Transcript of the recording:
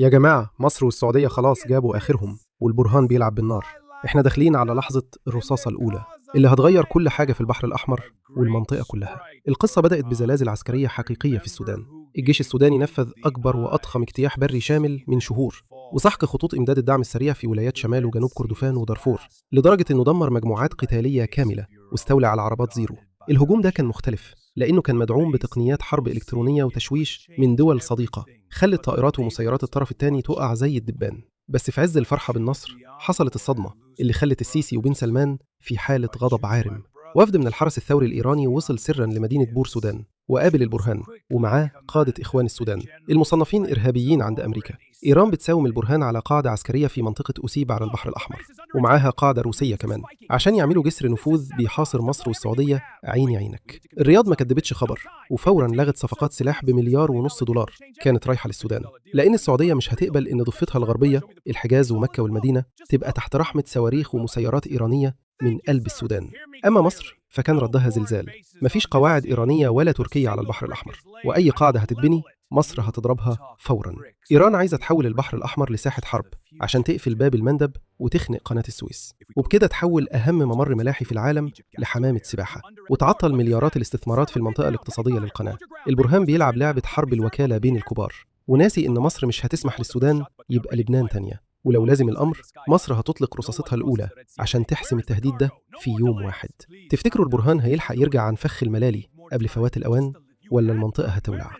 يا جماعة، مصر والسعودية خلاص جابوا آخرهم والبرهان بيلعب بالنار. احنا داخلين على لحظة الرصاصة الأولى اللي هتغير كل حاجة في البحر الأحمر والمنطقة كلها. القصة بدأت بزلازل عسكرية حقيقية في السودان. الجيش السوداني نفذ أكبر وأضخم اجتياح بري شامل من شهور، وسحق خطوط إمداد الدعم السريع في ولايات شمال وجنوب كردفان ودارفور، لدرجة إنه دمر مجموعات قتالية كاملة واستولى على عربات زيرو. الهجوم ده كان مختلف لأنه كان مدعوم بتقنيات حرب إلكترونية وتشويش من دول صديقة خلت طائرات ومسيرات الطرف الثاني تقع زي الدبان. بس في عز الفرحة بالنصر حصلت الصدمة اللي خلت السيسي وبن سلمان في حالة غضب عارم. وفد من الحرس الثوري الإيراني وصل سرا لمدينة بور سودان وقابل البرهان ومعاه قادة إخوان السودان المصنفين إرهابيين عند أمريكا. إيران بتساوم البرهان على قاعدة عسكرية في منطقة أسيب على البحر الأحمر، ومعاها قاعدة روسية كمان عشان يعملوا جسر نفوذ بيحاصر مصر والسعودية عيني عينك. الرياض ما كدبتش خبر وفورا لغت صفقات سلاح ب1.5 مليار كانت رايحة للسودان، لأن السعودية مش هتقبل إن ضفتها الغربية الحجاز ومكة والمدينة تبقى تحت رحمة صواريخ ومسيرات إيرانية من قلب السودان. أما مصر فكان ردها زلزال. مفيش قواعد إيرانية ولا تركية على البحر الأحمر، وأي قاعدة هتتبني مصر هتضربها فوراً. إيران عايزة تحول البحر الأحمر لساحة حرب عشان تقفل باب المندب وتخنق قناة السويس، وبكده تحول أهم ممر ملاحي في العالم لحمامة سباحة، وتعطل مليارات الاستثمارات في المنطقة الاقتصادية للقناة. البرهان بيلعب لعبة حرب الوكالة بين الكبار، وناسي إن مصر مش هتسمح للسودان يبقى لبنان تانية. ولو لازم الأمر مصر هتطلق رصاصتها الأولى عشان تحسم التهديد ده في يوم واحد. تفتكروا البرهان هيلحق يرجع عن فخ الملالي قبل فوات الأوان، ولا المنطقة هتولع؟